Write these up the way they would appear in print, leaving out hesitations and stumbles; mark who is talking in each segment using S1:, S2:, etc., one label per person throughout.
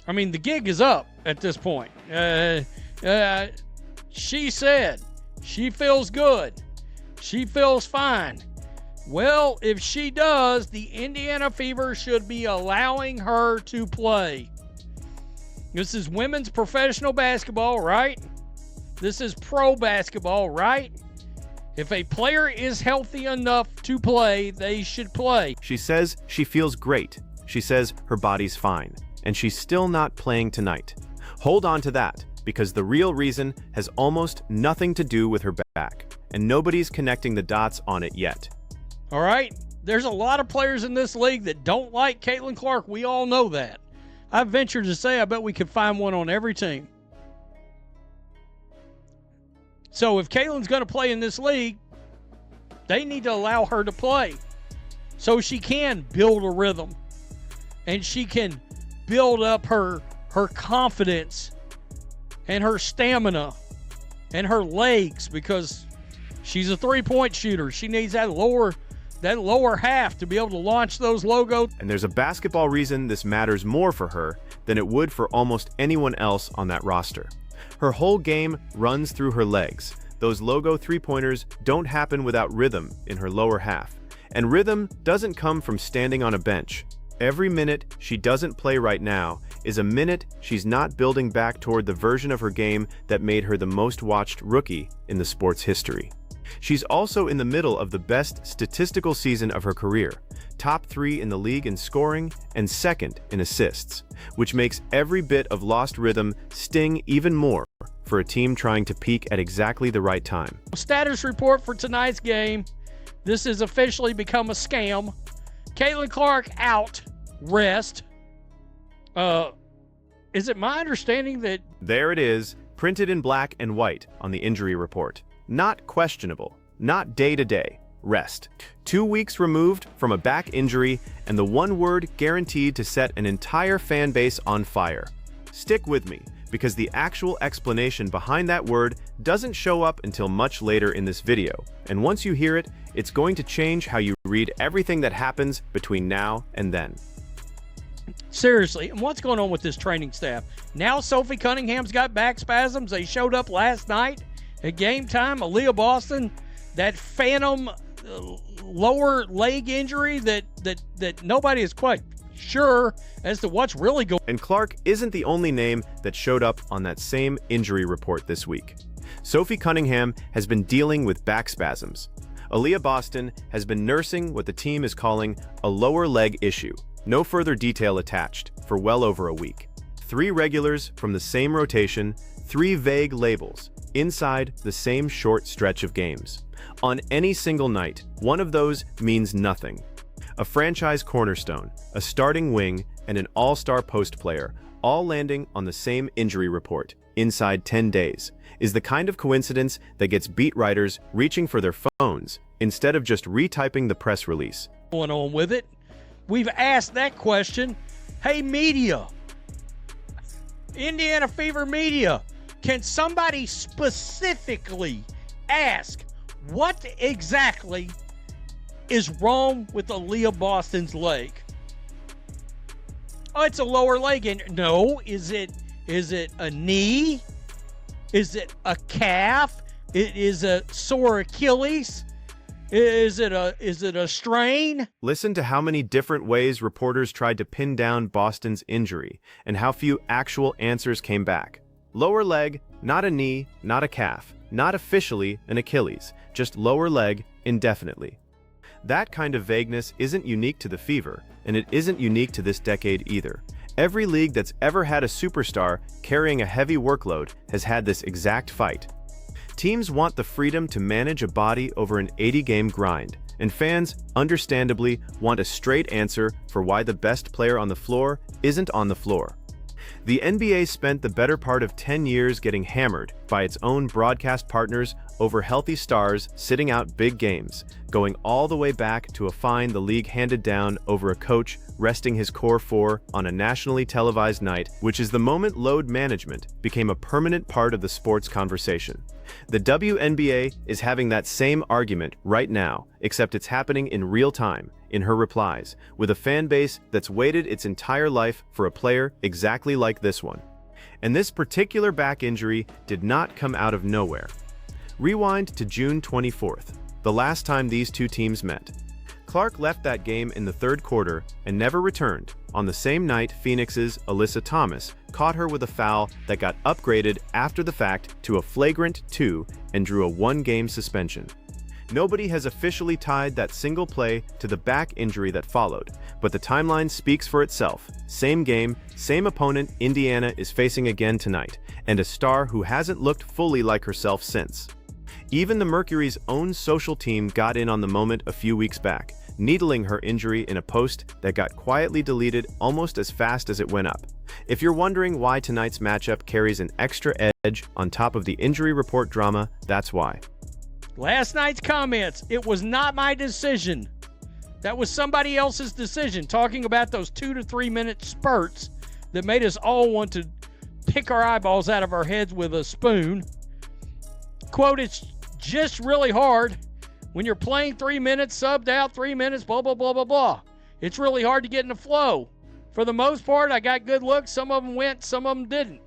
S1: I mean, the gig is up at this point. She said she feels good. She feels fine. Well, if she does, the Indiana Fever should be allowing her to play. This is women's professional basketball, right? This is pro basketball, right? If a player is healthy enough to play, they should play.
S2: She says she feels great. She says her body's fine. And she's still not playing tonight. Hold on to that, because the real reason has almost nothing to do with her back. And nobody's connecting the dots on it yet.
S1: All right? There's a lot of players in this league that don't like Caitlin Clark. We all know that. I venture to say I bet we could find one on every team. So if Caitlin's going to play in this league, they need to allow her to play so she can build a rhythm and she can build up her confidence and her stamina and her legs, because she's a three-point shooter. She needs that lower half to be able to launch those logos.
S2: And there's a basketball reason this matters more for her than it would for almost anyone else on that roster. Her whole game runs through her legs. Those logo three-pointers don't happen without rhythm in her lower half. And rhythm doesn't come from standing on a bench. Every minute she doesn't play right now is a minute she's not building back toward the version of her game that made her the most watched rookie in the sport's history. She's also in the middle of the best statistical season of her career, top 3 in the league in scoring and second in assists, which makes every bit of lost rhythm sting even more for a team trying to peak at exactly the right time.
S1: Status report for tonight's game. This has officially become a scam. Caitlin Clark out, rest. Is it my understanding that...
S2: There it is, printed in black and white on the injury report. Not questionable, not day-to-day, rest. 2 weeks removed from a back injury and the one word guaranteed to set an entire fan base on fire. Stick with me, because the actual explanation behind that word doesn't show up until much later in this video. And once you hear it, it's going to change how you read everything that happens between now and then.
S1: Seriously, and what's going on with this training staff? Now Sophie Cunningham's got back spasms. They showed up last night at game time. Aliyah Boston, that phantom lower leg injury that nobody is quite sure as to what's really going on.
S2: And Clark isn't the only name that showed up on that same injury report this week. Sophie Cunningham has been dealing with back spasms. Aliyah Boston has been nursing what the team is calling a lower leg issue. No further detail attached for well over a week. 3 regulars from the same rotation, 3 vague labels inside the same short stretch of games. On any single night, one of those means nothing. A franchise cornerstone, a starting wing, and an all-star post player, all landing on the same injury report inside 10 days, is the kind of coincidence that gets beat writers reaching for their phones instead of just retyping the press release.
S1: Going on with it? We've asked that question. Hey, media, Indiana Fever media, can somebody specifically ask what exactly is wrong with Aliyah Boston's leg? Oh, it's a lower leg injury. No, is it a knee? Is it a calf? It is a sore Achilles? Is it a strain?
S2: Listen to how many different ways reporters tried to pin down Boston's injury and how few actual answers came back. Lower leg, not a knee, not a calf, not officially an Achilles, just lower leg indefinitely. That kind of vagueness isn't unique to the Fever, and it isn't unique to this decade either. Every league that's ever had a superstar carrying a heavy workload has had this exact fight. Teams want the freedom to manage a body over an 80-game grind, and fans, understandably, want a straight answer for why the best player on the floor isn't on the floor. The NBA spent the better part of 10 years getting hammered by its own broadcast partners over healthy stars sitting out big games, going all the way back to a fine the league handed down over a coach resting his core 4 on a nationally televised night, which is the moment load management became a permanent part of the sports conversation. The WNBA is having that same argument right now, except it's happening in real time, in her replies, with a fan base that's waited its entire life for a player exactly like this one. And this particular back injury did not come out of nowhere. Rewind to June 24th, the last time these two teams met. Clark left that game in the third quarter and never returned. On the same night, Phoenix's Alyssa Thomas caught her with a foul that got upgraded after the fact to a flagrant 2 and drew a 1-game suspension. Nobody has officially tied that single play to the back injury that followed, but the timeline speaks for itself. Same game, same opponent Indiana is facing again tonight, and a star who hasn't looked fully like herself since. Even the Mercury's own social team got in on the moment a few weeks back, needling her injury in a post that got quietly deleted almost as fast as it went up. If you're wondering why tonight's matchup carries an extra edge on top of the injury report drama, that's why.
S1: Last night's comments, it was not my decision. That was somebody else's decision, talking about those 2 to 3 minute spurts that made us all want to pick our eyeballs out of our heads with a spoon. Quote, it's just really hard when you're playing 3 minutes, subbed out 3 minutes, blah, blah, blah, blah, blah. It's really hard to get in the flow. For the most part, I got good looks. Some of them went, some of them didn't.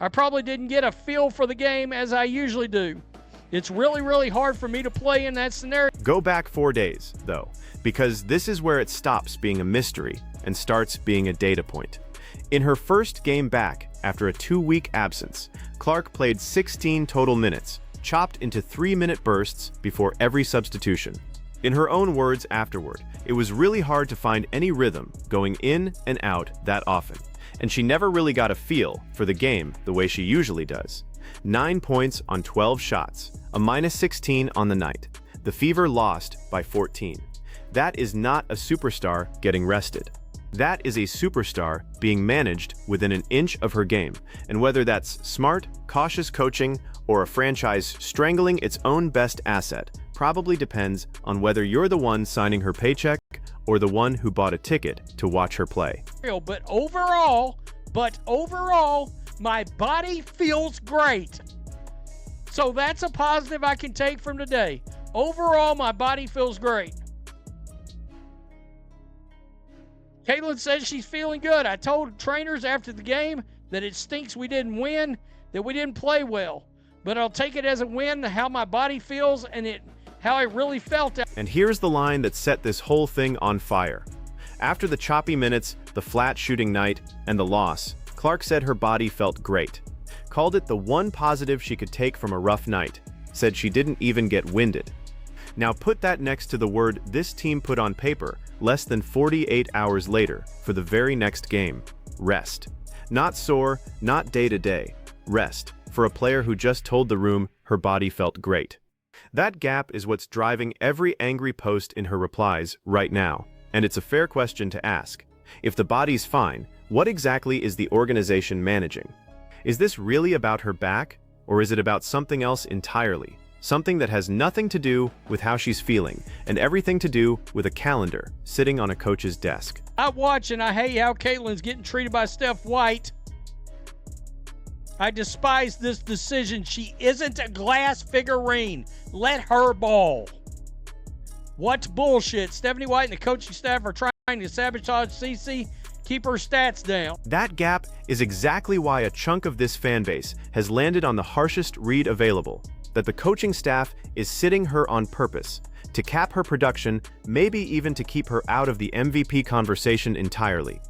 S1: I probably didn't get a feel for the game as I usually do. It's really, really hard for me to play in that scenario.
S2: Go back 4 days, though, because this is where it stops being a mystery and starts being a data point. In her first game back, after a 2-week absence, Clark played 16 total minutes, chopped into 3-minute bursts before every substitution. In her own words afterward, it was really hard to find any rhythm going in and out that often, and she never really got a feel for the game the way she usually does. 9 points on 12 shots, a -16 on the night. The Fever lost by 14. That is not a superstar getting rested. That is a superstar being managed within an inch of her game, and whether that's smart, cautious coaching, or a franchise strangling its own best asset probably depends on whether you're the one signing her paycheck or the one who bought a ticket to watch her play.
S1: But overall, my body feels great. So that's a positive I can take from today. Overall, my body feels great. Caitlin says she's feeling good. I told trainers after the game that it stinks we didn't win, that we didn't play well. But I'll take it as a win, how my body feels and how I really felt.
S2: And here's the line that set this whole thing on fire. After the choppy minutes, the flat shooting night, and the loss, Clark said her body felt great. Called it the one positive she could take from a rough night. Said she didn't even get winded. Now put that next to the word this team put on paper less than 48 hours later for the very next game. Rest. Not sore, not day-to-day. Rest. For a player who just told the room her body felt great. That gap is what's driving every angry post in her replies right now, and it's a fair question to ask. If the body's fine, what exactly is the organization managing? Is this really about her back, or is it about something else entirely? Something that has nothing to do with how she's feeling, and everything to do with a calendar sitting on a coach's desk.
S1: I watch and I hate how Caitlin's getting treated by Steph White. I despise this decision. She isn't a glass figurine. Let her ball. What's bullshit? Stephanie White and the coaching staff are trying to sabotage CC. Keep her stats down.
S2: That gap is exactly why a chunk of this fan base has landed on the harshest read available, that the coaching staff is sitting her on purpose, to cap her production, maybe even to keep her out of the MVP conversation entirely.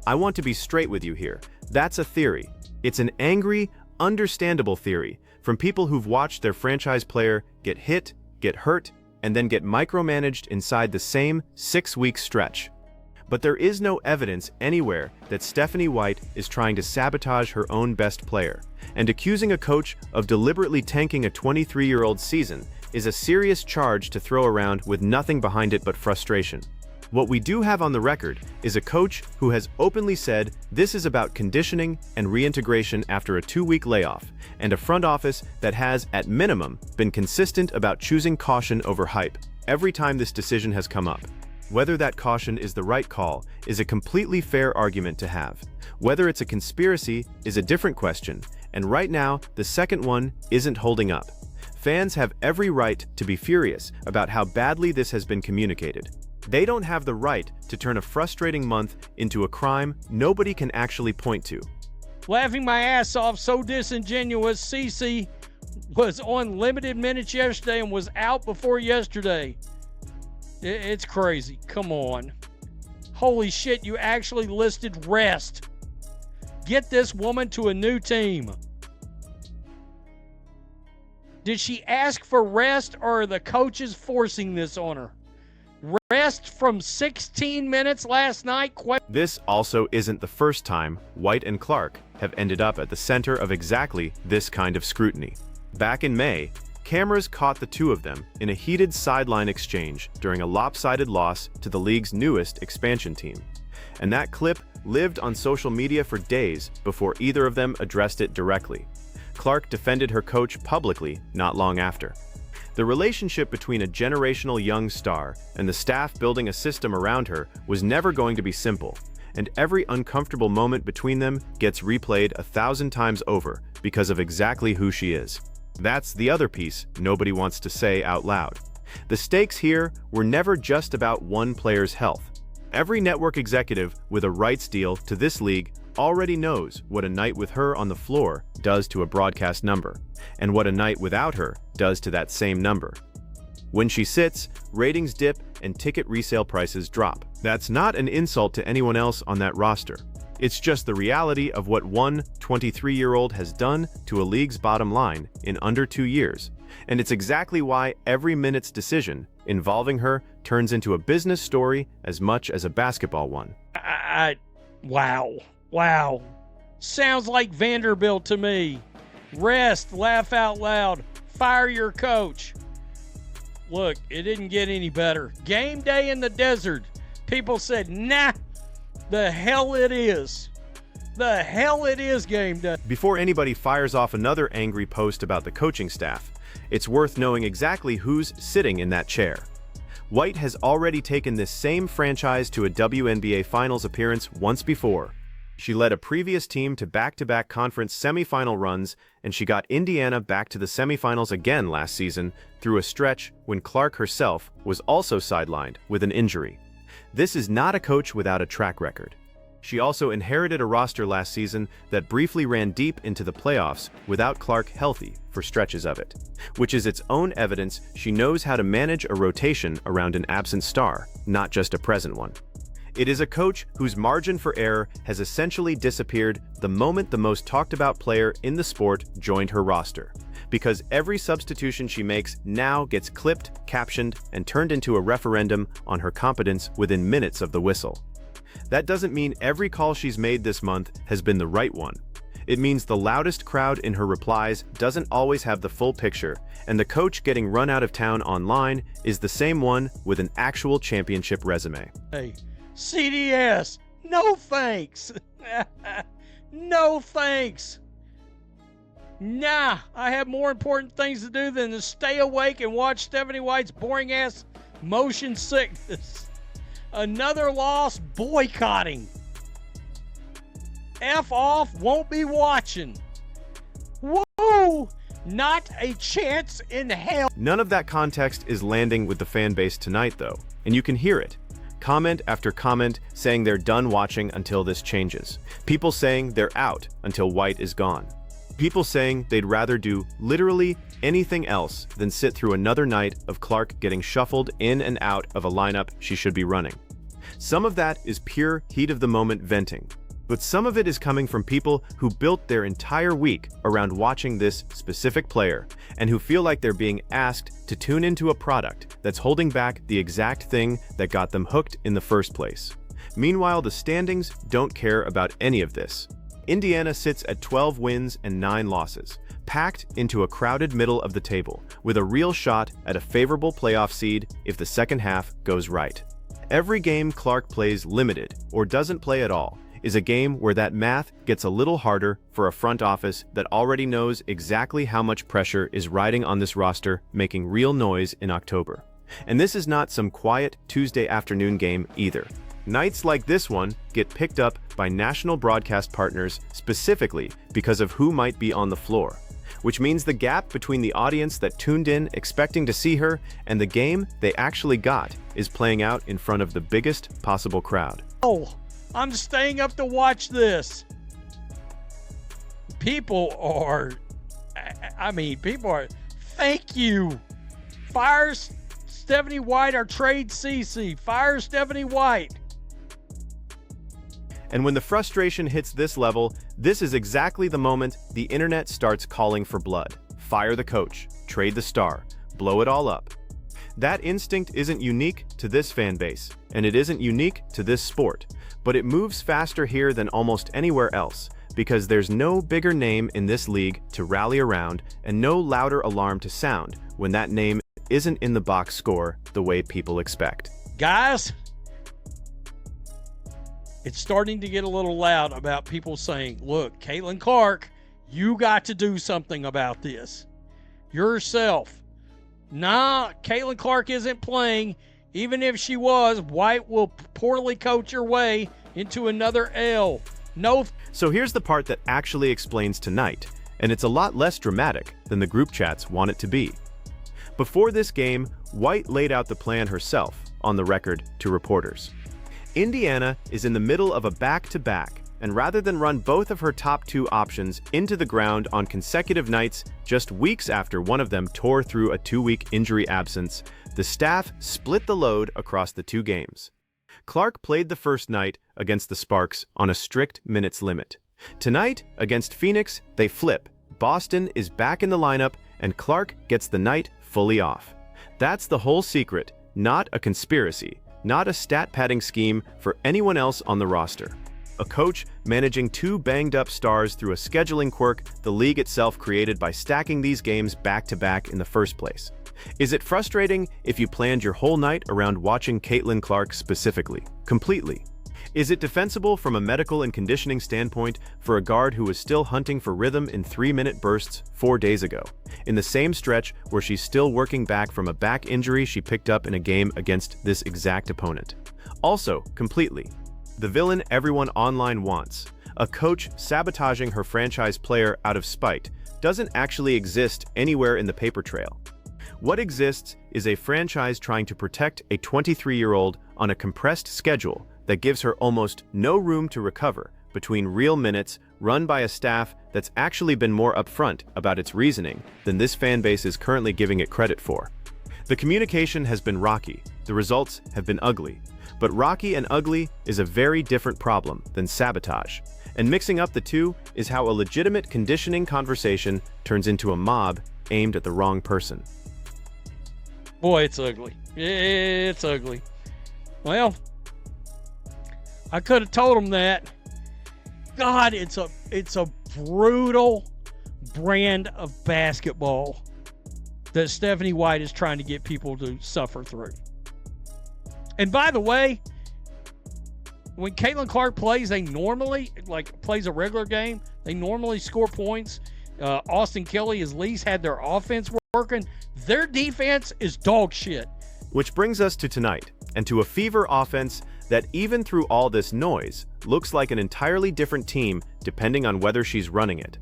S2: I want to be straight with you here. That's a theory. It's an angry, understandable theory from people who've watched their franchise player get hit, get hurt, and then get micromanaged inside the same 6-week stretch. But there is no evidence anywhere that Stephanie White is trying to sabotage her own best player, and accusing a coach of deliberately tanking a 23-year-old season is a serious charge to throw around with nothing behind it but frustration. What we do have on the record is a coach who has openly said this is about conditioning and reintegration after a 2-week layoff, and a front office that has, at minimum, been consistent about choosing caution over hype every time this decision has come up. Whether that caution is the right call is a completely fair argument to have. Whether it's a conspiracy is a different question, and right now, the second one isn't holding up. Fans have every right to be furious about how badly this has been communicated. They don't have the right to turn a frustrating month into a crime nobody can actually point to.
S1: Laughing my ass off, so disingenuous. Cece was on limited minutes yesterday and was out before yesterday. It's crazy. Come on. Holy shit, you actually listed rest. Get this woman to a new team. Did she ask for rest, or are the coaches forcing this on her? Rest from 16 minutes last night?
S2: This also isn't the first time White and Clark have ended up at the center of exactly this kind of scrutiny. Back in May, cameras caught the two of them in a heated sideline exchange during a lopsided loss to the league's newest expansion team. And that clip lived on social media for days before either of them addressed it directly. Clark defended her coach publicly not long after. The relationship between a generational young star and the staff building a system around her was never going to be simple, and every uncomfortable moment between them gets replayed 1,000 times over because of exactly who she is. That's the other piece nobody wants to say out loud. The stakes here were never just about one player's health. Every network executive with a rights deal to this league already knows what a night with her on the floor does to a broadcast number, and what a night without her does to that same number. When she sits, ratings dip and ticket resale prices drop. That's not an insult to anyone else on that roster. It's just the reality of what one 23-year-old has done to a league's bottom line in under 2 years, and it's exactly why every minute's decision involving her turns into a business story as much as a basketball one.
S1: Wow. Sounds like Vanderbilt to me. Rest, laugh out loud, fire your coach. Look, it didn't get any better. Game day in the desert. People said, nah, the hell it is. The hell it is game day.
S2: Before anybody fires off another angry post about the coaching staff, it's worth knowing exactly who's sitting in that chair. White has already taken this same franchise to a WNBA Finals appearance once before. She led a previous team to back-to-back conference semifinal runs, and she got Indiana back to the semifinals again last season through a stretch when Clark herself was also sidelined with an injury. This is not a coach without a track record. She also inherited a roster last season that briefly ran deep into the playoffs without Clark healthy for stretches of it, which is its own evidence she knows how to manage a rotation around an absent star, not just a present one. It is a coach whose margin for error has essentially disappeared the moment the most talked about player in the sport joined her roster, because every substitution she makes now gets clipped, captioned, and turned into a referendum on her competence within minutes of the whistle. That doesn't mean every call she's made this month has been the right one. It means the loudest crowd in her replies doesn't always have the full picture, and the coach getting run out of town online is the same one with an actual championship resume.
S1: Hey, CDS, no thanks. No thanks. Nah, I have more important things to do than to stay awake and watch Stephanie White's boring-ass motion sickness. Another loss, boycotting. F off, won't be watching. Whoa, not a chance in hell.
S2: None of that context is landing with the fan base tonight, though, and you can hear it. Comment after comment saying they're done watching until this changes. People saying they're out until White is gone. People saying they'd rather do literally anything else than sit through another night of Clark getting shuffled in and out of a lineup she should be running. Some of that is pure heat-of-the-moment venting, but some of it is coming from people who built their entire week around watching this specific player and who feel like they're being asked to tune into a product that's holding back the exact thing that got them hooked in the first place. Meanwhile, the standings don't care about any of this. Indiana sits at 12 wins and 9 losses, packed into a crowded middle of the table, with a real shot at a favorable playoff seed if the second half goes right. Every game Clark plays limited, or doesn't play at all, is a game where that math gets a little harder for a front office that already knows exactly how much pressure is riding on this roster making real noise in October. And this is not some quiet Tuesday afternoon game either. Nights like this one get picked up by national broadcast partners specifically because of who might be on the floor. which means the gap between the audience that tuned in expecting to see her and the game they actually got is playing out in front of the biggest possible crowd.
S1: Oh, I'm staying up to watch this. People are, thank you. Fire Stephanie White or trade CC. Fire Stephanie White.
S2: And when the frustration hits this level, this is exactly the moment the internet starts calling for blood. Fire the coach, trade the star, blow it all up. That instinct isn't unique to this fan base, and it isn't unique to this sport, but it moves faster here than almost anywhere else, because there's no bigger name in this league to rally around and no louder alarm to sound when that name isn't in the box score the way people expect.
S1: Guys, it's starting to get a little loud about people saying, look, Caitlin Clark, you got to do something about this yourself. Nah, Caitlin Clark isn't playing. Even if she was, White will poorly coach her way into another L. No.
S2: So here's the part that actually explains tonight, and it's a lot less dramatic than the group chats want it to be. Before this game, White laid out the plan herself on the record to reporters. Indiana is in the middle of a back-to-back, and rather than run both of her top two options into the ground on consecutive nights just weeks after one of them tore through a 2-week injury absence, the staff split the load across the two games. Clark played the first night against the Sparks on a strict minutes limit. Tonight, against Phoenix, they flip. Boston is back in the lineup, and Clark gets the night fully off. That's the whole secret, not a conspiracy. Not a stat-padding scheme for anyone else on the roster. A coach managing two banged-up stars through a scheduling quirk the league itself created by stacking these games back-to-back in the first place. Is it frustrating if you planned your whole night around watching Caitlin Clark specifically, completely? Is it defensible from a medical and conditioning standpoint for a guard who was still hunting for rhythm in 3-minute bursts 4 days ago, in the same stretch where she's still working back from a back injury she picked up in a game against this exact opponent? Also, completely. The villain everyone online wants, a coach sabotaging her franchise player out of spite, doesn't actually exist anywhere in the paper trail. What exists is a franchise trying to protect a 23-year-old on a compressed schedule that gives her almost no room to recover between real minutes run by a staff that's actually been more upfront about its reasoning than this fan base is currently giving it credit for. The communication has been rocky, the results have been ugly, but rocky and ugly is a very different problem than sabotage, and mixing up the two is how a legitimate conditioning conversation turns into a mob aimed at the wrong person.
S1: Boy, it's ugly. It's ugly. Well, I could have told him that. God, it's a brutal brand of basketball that Stephanie White is trying to get people to suffer through. And by the way, when Caitlin Clark plays, they normally, plays a regular game, they normally score points. Austin Kelly has at least had their offense working. Their defense is dog shit.
S2: Which brings us to tonight, and to a fever offense that even through all this noise, looks like an entirely different team depending on whether she's running it.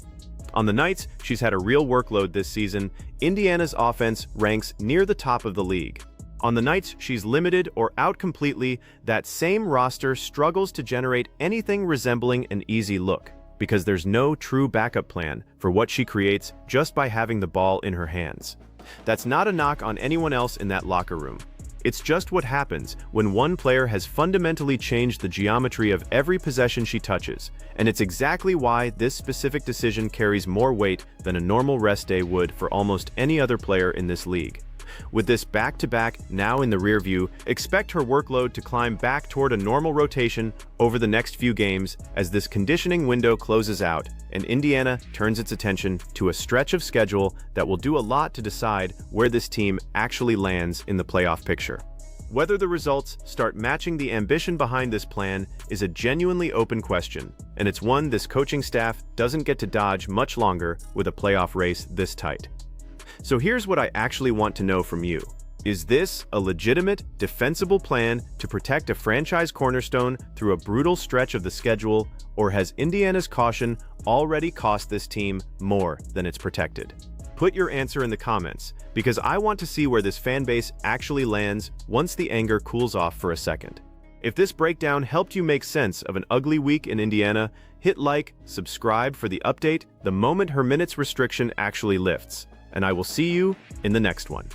S2: On the nights she's had a real workload this season, Indiana's offense ranks near the top of the league. On the nights she's limited or out completely, that same roster struggles to generate anything resembling an easy look, because there's no true backup plan for what she creates just by having the ball in her hands. That's not a knock on anyone else in that locker room. It's just what happens when one player has fundamentally changed the geometry of every possession she touches, and it's exactly why this specific decision carries more weight than a normal rest day would for almost any other player in this league. With this back-to-back now in the rear view, expect her workload to climb back toward a normal rotation over the next few games as this conditioning window closes out and Indiana turns its attention to a stretch of schedule that will do a lot to decide where this team actually lands in the playoff picture. Whether the results start matching the ambition behind this plan is a genuinely open question, and it's one this coaching staff doesn't get to dodge much longer with a playoff race this tight. So here's what I actually want to know from you. Is this a legitimate, defensible plan to protect a franchise cornerstone through a brutal stretch of the schedule, or has Indiana's caution already cost this team more than it's protected? Put your answer in the comments, because I want to see where this fan base actually lands once the anger cools off for a second. If this breakdown helped you make sense of an ugly week in Indiana, hit like, subscribe for the update the moment her minutes restriction actually lifts, and I will see you in the next one.